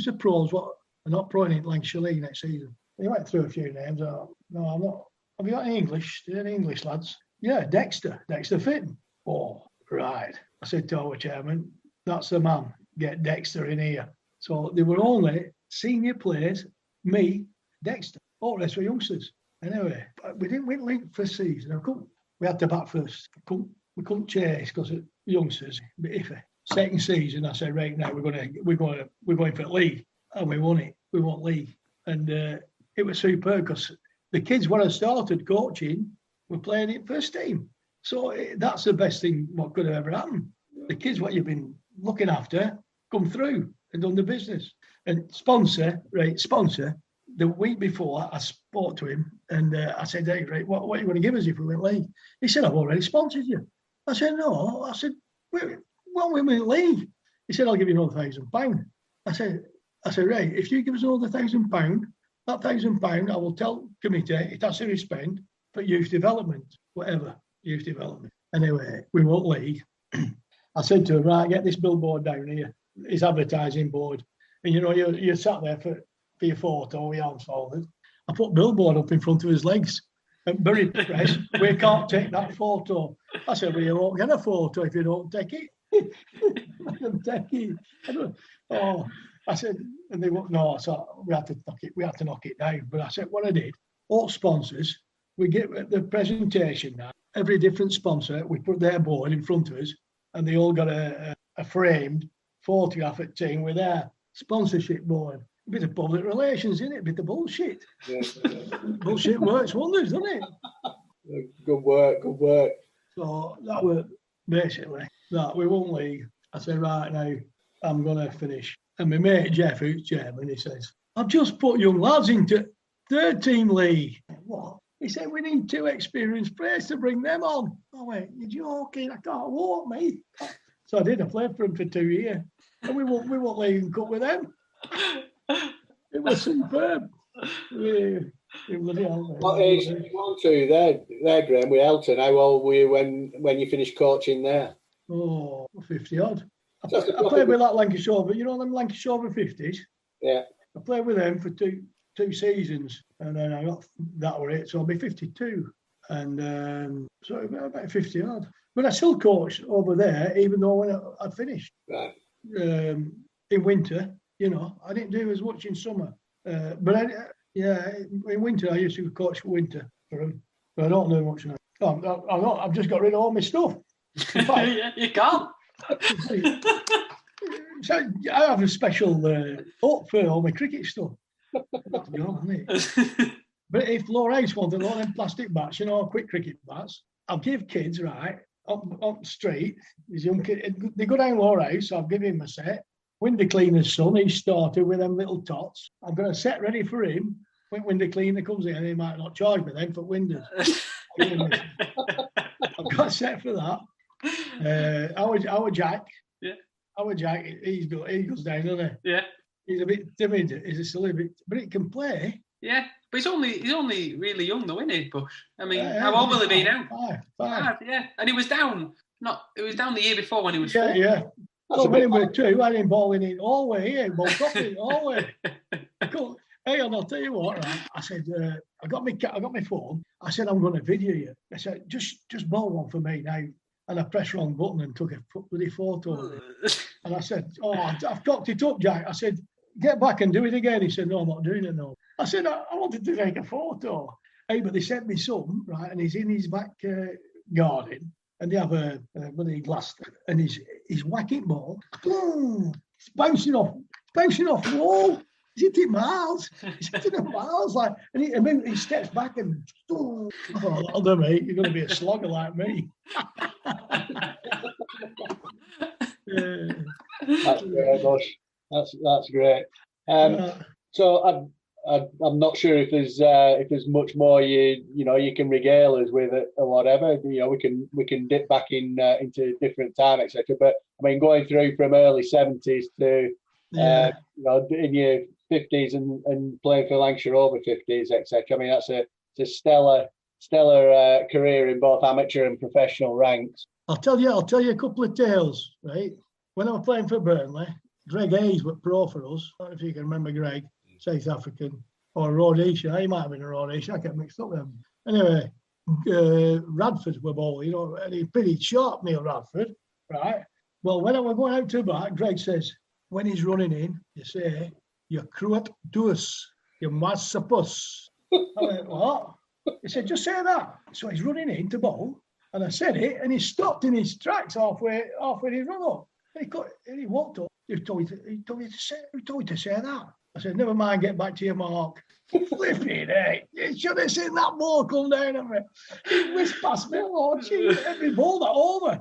the pros? What are not pro in Lancashire League next season? He went through a few names. No, I'm not. Have you got any English? Do you have any English lads? Yeah, Dexter Fitton. Oh, right. I said to our chairman, that's the man. Get Dexter in here. So there were only senior players, me, Dexter. All the rest were youngsters. Anyway, we didn't win league first season. We had to bat first. We couldn't chase because of youngsters, a bit iffy. Second season, I said, right now we're going for the league, and we won it. We won league, and it was superb because the kids when I started coaching were playing it first team. So that's the best thing what could have ever happened. The kids what you've been looking after come through and done the business. And sponsor. The week before, I spoke to him and I said, hey, right, what are you going to give us if we win league? He said, I've already sponsored you. I said, no. I said, well, we win league. He said, I'll give you another £1,000. I said, right, if you give us another £1,000, that £1,000, I will tell committee it has to be spent for youth development, whatever, youth development. Anyway, we won league. I said to him, right, get this billboard down here, his advertising board. And, you sat there for your photo, your arms folded. I put billboard up in front of his legs. And very press, we can't take that photo. I said, well, you won't get a photo if you don't take it. I don't take it. I said, and they won't, no, so we had to knock it down. But I said, what I did, all sponsors, we get the presentation now. Every different sponsor, we put their board in front of us, and they all got a framed photograph at team with their sponsorship board. A bit of public relations, isn't it? A bit of bullshit. Yeah. Bullshit works wonders, doesn't it? Good work. So that was basically that. We won league. I said, right now, I'm going to finish. And my mate Jeff, who's chairman, he says, I've just put young lads into third team league. What? He said, we need 2 experienced players to bring them on. I went, you're joking, I can't walk, mate. So I did. I played for him for 2 years. And we won league and cup with them. It was superb. What age did you go to there, Graham, with Elton? How old were you when you finished coaching there? Oh, 50 odd. I played with that Lancashire, but them Lancashire 50s? Yeah. I played with them for two seasons, and then I got that were it, so I'll be 52. And so about 50 odd. But I still coached over there, even though when I finished. Right. In winter. I didn't do as much in summer, but in winter I used to coach winter for them. I don't know much now. I've just got rid of all my stuff. In fact, You can't. so I have a special hut for all my cricket stuff. That's gone, isn't it? But if Lowerhouse wanted all them plastic bats, quick cricket bats, I'll give kids, right, up the street, these young kids, they go down Lowerhouse, so I'll give him a set. Window cleaner's son, he started with them little tots. I've got a set ready for him. When window cleaner comes in, he might not charge me then for windows. I've got a set for that. Our Jack. Yeah. Our Jack, he goes down, doesn't he? Yeah. He's a bit timid. He's a silly bit, but he can play. Yeah, but he's only really young though, isn't he? Bush. I mean, how old will he be now? Five. Yeah, and he was down. It was down the year before when he was 4. Yeah. So when he was 2, I didn't balling in all the way here, ball properly all the way. Cool. Hey, and I'll tell you what, right? I said, I got my phone. I said, I'm going to video you. I said, just ball one for me now. And I pressed wrong button and took a bloody photo of it. And I said, I've cocked it up, Jack. I said, get back and do it again. He said, no, I'm not doing it, no. I said, I wanted to take a photo. Hey, but they sent me some, right? And he's in his back garden. And they have a bloody glass, and he's whacking ball. Boom! It's bouncing off the wall. He's hitting miles. He's hitting the miles like, and he steps back and oh, that'll do, mate. You're going to be a slogger like me. That's great, Bush. That's great. So I'm not sure if there's much more you can regale us with it or whatever. We can dip back into different time, etc. But I mean, going through from early 70s to in your 50s and playing for Lancashire over 50s, etc. I mean, that's a stellar career in both amateur and professional ranks. I'll tell you a couple of tales, right? When I was playing for Burnley, Greg Hayes was pro for us. I don't know if you can remember Greg. South African or Rhodesian. He might have been a Rhodesian. I get mixed up with them. Anyway, Radford were bowling, and he's pretty sharp, Neil Radford, right? Well, when I was going out to bat, Greg says, when he's running in, you say, you cruet dus, you massapus. I went, what? He said, just say that. So he's running in to bowl, and I said it, and he stopped in his tracks halfway his run up. And he walked up. He told me to say that. I said, never mind, get back to your mark. Flipping, hey. You should have seen that ball come down at me. He whizzed past me, Lord. Every ball that over.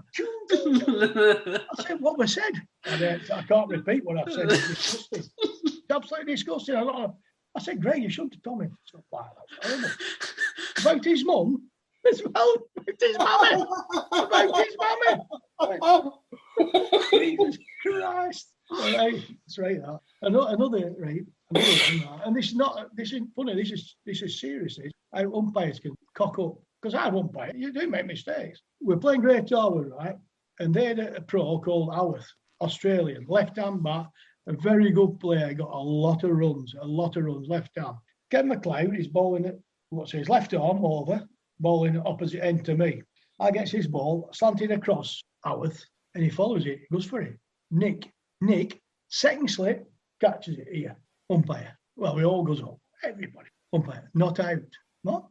I said, what was said? I can't repeat what I've said. It's disgusting. It's absolutely disgusting. I said, Greg, you shouldn't have told me stuff like that. That's horrible. About his mum as well. About his mummy. Jesus Christ. Right, that's right. That another one, and this isn't funny. This is serious. How umpires can cock up, because I umpire. You do make mistakes. We're playing Great Harwood, right? And they had a pro called Howarth, Australian, left-hand bat, a very good player. Got a lot of runs, left hand. Ken McLeod is bowling at his left arm over, bowling at opposite end to me. I gets his ball slanted across Howarth, and he follows it. Goes for it. Nick, second slip, catches it here. Umpire. Well, we all goes up. Everybody. Umpire. Not out. Not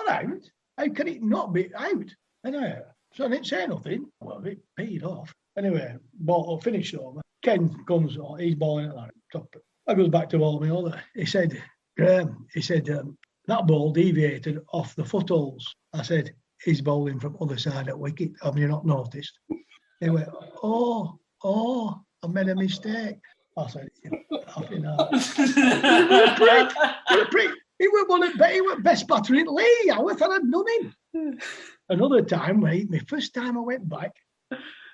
out. How can it not be out? Anyway, so I didn't say nothing. Well, it peed off. Anyway, ball finished over. Ken comes on. He's bowling at that top. I goes back to all my other. He said, Graham, that ball deviated off the footholes. I said, he's bowling from other side at wicket. Have you not noticed? He went, oh, I made a mistake. I said, You're a prick. He was best batter in Lee. I would have had done him. Another time, right, my first time I went back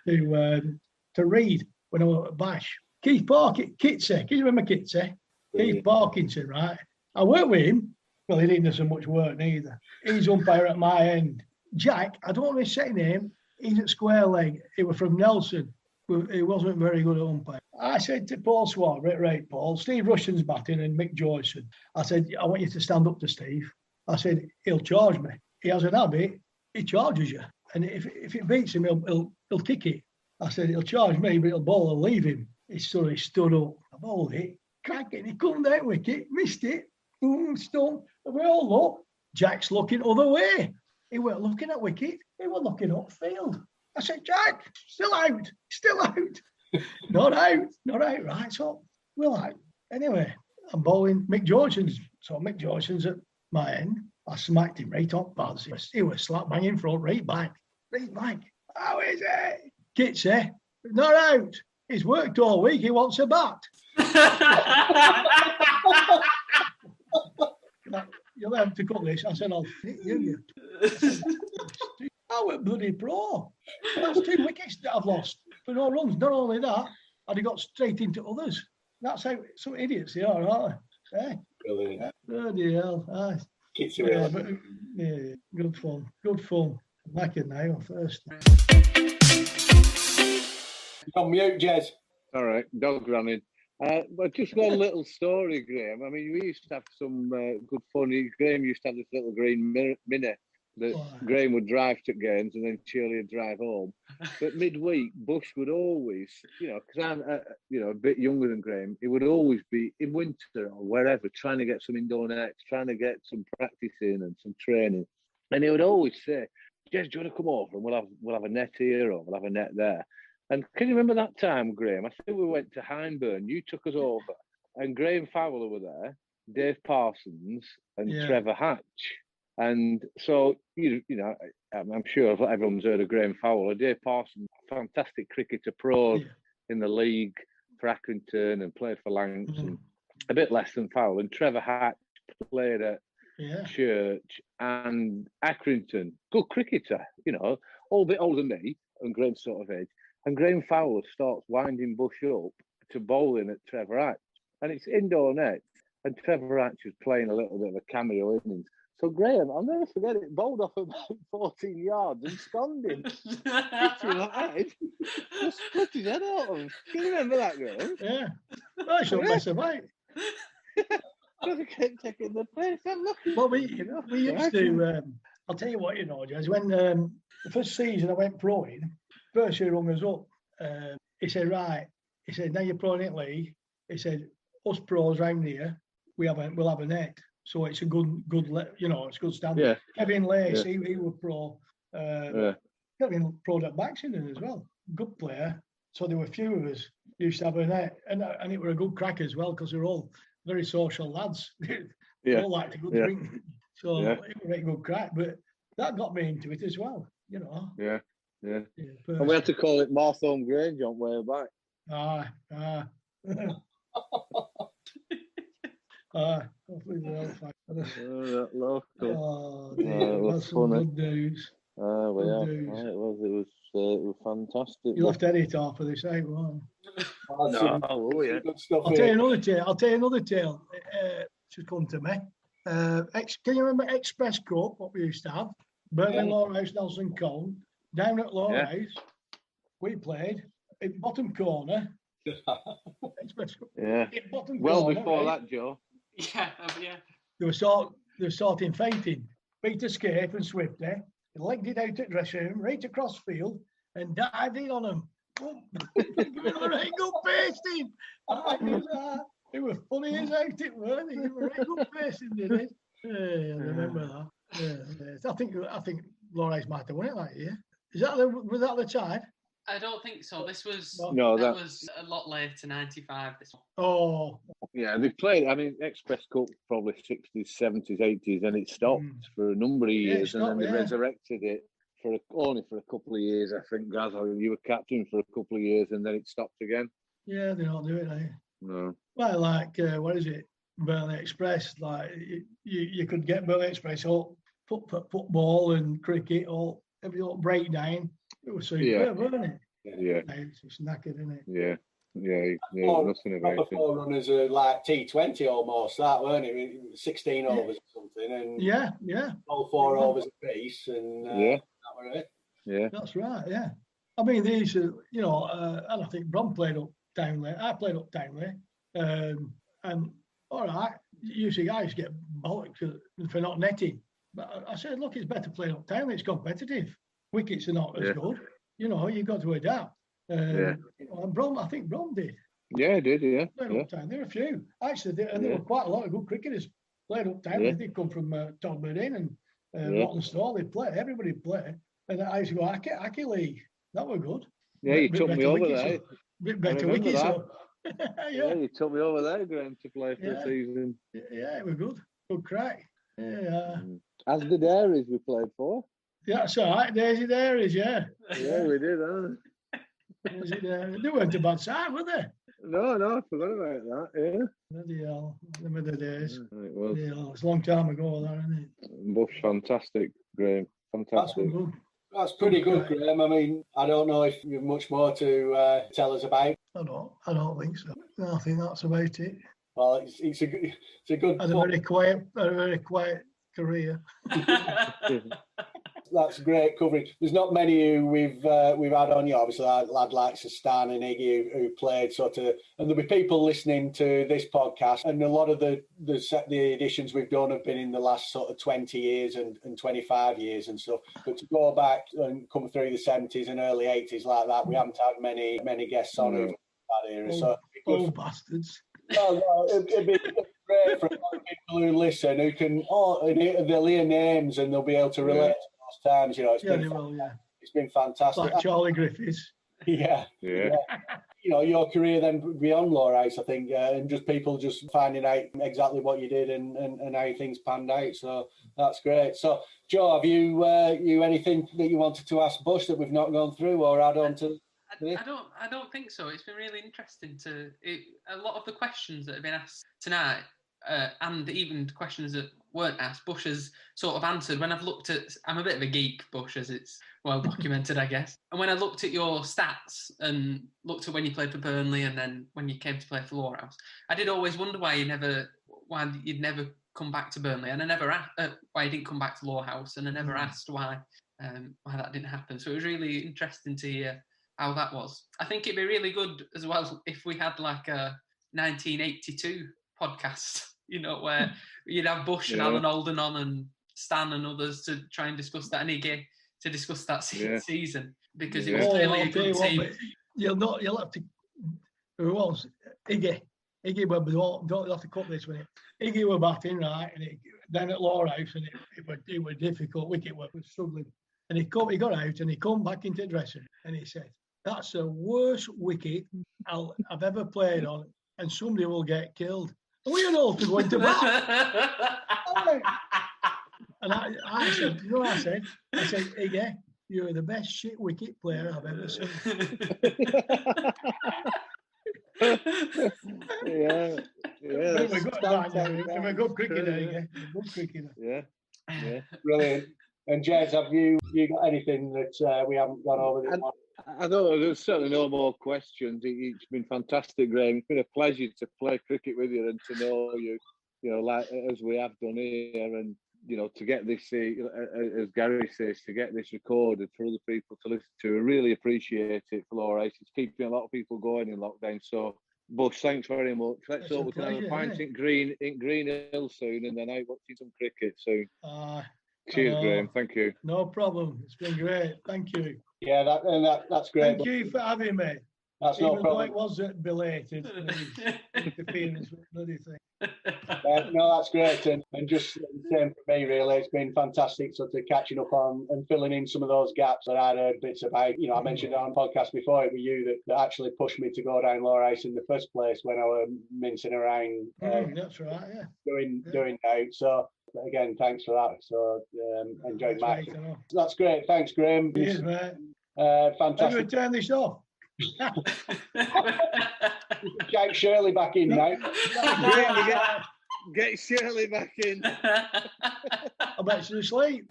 to Reed when I was at Bash. Keith Kitsey, can you remember Kitsey? Keith Parkinson, right? I worked with him. Well, he didn't do so much work neither. He's umpire at my end. Jack, I don't know his second name. He's at square leg. He was from Nelson. He wasn't very good at umpire. I said to Paul Swab, right, Paul, Steve Russian's batting and Mick Joyson. I said, I want you to stand up to Steve. I said, he'll charge me. He has an habit, he charges you. And if it beats him, he'll kick it. I said, he'll charge me, but he'll ball, I'll leave him. He stood up. I bowled it, cracking. He come down wicket, missed it. Stone. We all look. Jack's looking other way. He weren't looking at wicket. He was looking upfield. I said, Jack, still out. Not out. Right, so we're out. Anyway, I'm bowling Mick Johnson's. So Mick Johnson's at my end. I smacked him right on pads. He was slap bang in front, right back. How is it? Kit say, not out. He's worked all week. He wants a bat. You'll have to cut this. I said, I'll hit you. I went bloody pro. That's 2 wickets that I've lost for no runs. Not only that, I'd have got straight into others. That's how some idiots they are, aren't they? Eh? Brilliant. Bloody hell. Good fun. Back in now first. You're on mute, Jez. All right, dog running. But just one little story, Graham. I mean, we used to have some good fun. Graham used to have this little green Mini that Graham would drive to games and then Shirley would drive home. But midweek, Bush would always, because I'm, a bit younger than Graham, he would always be in winter or wherever trying to get some indoor nets, trying to get some practice in and some training. And he would always say, Jez, do you want to come over and we'll have a net here or we'll have a net there? And can you remember that time, Graham? I think we went to Hyndburn. You took us over, and Graham Fowler were there, Dave Parsons, and Trevor Hatch. And so, I'm sure everyone's heard of Graham Fowler. Dave Parsons, fantastic cricketer, pro in the league for Accrington and played for Lancs, and a bit less than Fowler. And Trevor Hatch played at Church and Accrington. Good cricketer, all a bit older than me and Graham's sort of age. And Graham Fowler starts winding Bush up to bowling at Trevor Hatch. And it's indoor nets. And Trevor Hatch was playing a little bit of a cameo innings. So Graham, I'll never forget it, bowled off about 14 yards and sconed him. Hit him like that. Just split his head out of him. Can you remember that, Graham? Yeah. I shouldn't mess him, mate. Because he kept taking the place. Well, we used to, I'll tell you what, Jez, when the first season I went pro in, first year rung us up. He said, right. He said, now you're pro in league. He said, us pros round here, we'll have a net. So it's a good, it's good standard. Yeah. Kevin Lace, he was pro. Kevin pro'd at Baxenden as well. Good player. So there were a few of us used to have a net. And it were a good crack as well because they were all very social lads. They all liked a good drink. So it was a good crack. But that got me into it as well, Yeah. And we had to call it Marthorne Grange on way back. That local. Oh, dear, that's some good news. It was fantastic. You'll have to edit half of this out, won't you? Good stuff. I'll tell you another tale. Should come to me. Can you remember Express Cup? What we used to have? Birmingham, Lowerhouse, Nelson Cone. Down at Lowerhouse, we played in bottom corner. Express Cup. Yeah. Bottom well corner, before that, Joe. Yeah. They were sorting fainting. Peter Scape and Swifty legged it out at dressing room, right across field, and dived in on them. Right good pasting. It was funny as out it were. They gave a right good pasting, did it? I remember that. I think Lowerhouse might have won it that year. Was that the tide? I don't think so. This was that was a lot later, 95. This one. Oh. Yeah, they played. I mean, Express Cup probably 60s, 70s, 80s, and it stopped for a number of years, and then they resurrected it only for a couple of years. I think, Gaz, you were captain for a couple of years, and then it stopped again. Yeah, they don't do it, eh? No. Well, like what is it? Burnley Express. Like you could get Burnley Express all football and cricket all every little breakdown. It was superb, wasn't it? Yeah. It's knackered, isn't it? Yeah. Nothing about it. Forerunners are like T20 almost, that weren't it? 16 overs or something, and all 4 overs apiece, and that were it. Yeah, that's right. Yeah, I mean these, and I think Brom played up Townley. I played up Townley, and all right, usually guys get bollocked for not netting. But I said, look, it's better playing up Townley. It's competitive. Wickets are not as good. You've got to adapt. And Brom, I think Brom did. Yeah, it did. Yeah. There were a few. Actually, there were quite a lot of good cricketers played up time. Yeah. They come from Todmorden and Yeah. Walthamstow. They play. Everybody play. And I used to go Aki League. That were good. Yeah, you Bit took me better over wickets, there. so- Bit better remember wickets. that. So. Yeah, you took me over there, Graham, to play for Yeah. the season. Yeah, it was good. Good crack. Yeah. As the Dairies we played for. Yeah, that's all right. Daisy Dairies, yeah. Yeah, we did, huh? Daisy Dairies. They weren't a bad side, were they? No, I forgot about that, yeah. Bloody hell. Remember the days. Yeah, it was. Yeah, it's a long time ago, that, isn't it? Bush, fantastic, Graham. That's Fantastic. good. That's pretty good, Graham. I mean, I don't know if you've much more to tell us about. I don't think so. No, I think that's about it. Well, it's a good. Had a very quiet career. That's great coverage. There's not many who we've had on. You obviously lad like Stan and Iggy who played sort of, and there'll be people listening to this podcast. And a lot of the editions we've done have been in the last sort of 20 years and 25 years and stuff. But to go back and come through the 70s and early 80s like that, we haven't had many guests on who've had that era. So Old bastards. No, it'd be great for a lot of people who listen who can, they'll hear names and they'll be able to relate to those times. You know, it's been fantastic. Like Charlie Griffiths. Yeah. You know, your career then beyond Lowerhouse, I think, and just people just finding out exactly what you did and how things panned out. So that's great. So, Joe, have you anything that you wanted to ask Bush that we've not gone through or add on to? I don't think so. It's been really interesting a lot of the questions that have been asked tonight, and even questions that weren't asked, Bush has sort of answered. When I've looked at, I'm a bit of a geek, Bush, as it's well documented, I guess. And when I looked at your stats and looked at when you played for Burnley and then when you came to play for Lowerhouse, I did always wonder why you'd never come back to Burnley, and I never asked why you didn't come back to Lowerhouse, and I never asked why that didn't happen. So it was really interesting to hear how that was. I think it'd be really good as well if we had like a 1982 podcast, you know, where you'd have Bush and Alan Alden on and Stan and others to try and discuss that, and Iggy to discuss that season, because it was clearly a good team. You'll have to. Who was Iggy? Iggy don't have to cut this with it. Iggy were batting right, and then at Lowerhouse, and it was difficult. Wicket was struggling, and he got out and he come back into the dressing and he said, "That's the worst wicket I've ever played on, and somebody will get killed." And we had all to go into bat. And I said, you know what I said? I said, Iggy, you're the best shit wicket player I've ever seen. I'm a good cricketer, Iggy. Good cricketer. Yeah. Brilliant. And Jez, have you got anything that we haven't gone over? I don't. There's certainly no more questions. It's been fantastic, Graham. It's been a pleasure to play cricket with you and to know you. You know, like as we have done here, and you know, to get this, as Gary says, to get this recorded for other people to listen to. I really appreciate it for Lowerhouse. It's keeping a lot of people going in lockdown. So, Bush, thanks very much. Let's hope we can have a pint in Green Hill soon, and then out watching some cricket soon. Cheers, Graham. Thank you. No problem. It's been great. Thank you. Yeah, that's great. Thank you for having me. That's no problem. It wasn't belated. Interference with bloody thing. No, that's great. And just the same for me, really. It's been fantastic sort of catching up on and filling in some of those gaps that I'd heard bits about. You know, I mentioned on the podcast before, it was you that actually pushed me to go down Lowerhouse in the first place when I was mincing around. That's right, yeah. Doing out. So, again, thanks for that. So, enjoyed my. That's great. Thanks, Graham. Cheers, mate. Fantastic. Have you turned this off? Get Shirley back in now. Get Shirley back in. I bet she's asleep.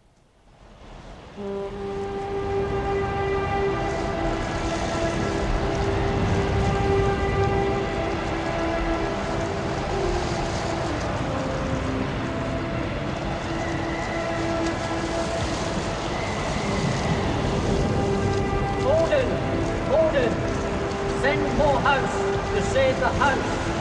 Order! Send more house to save the house.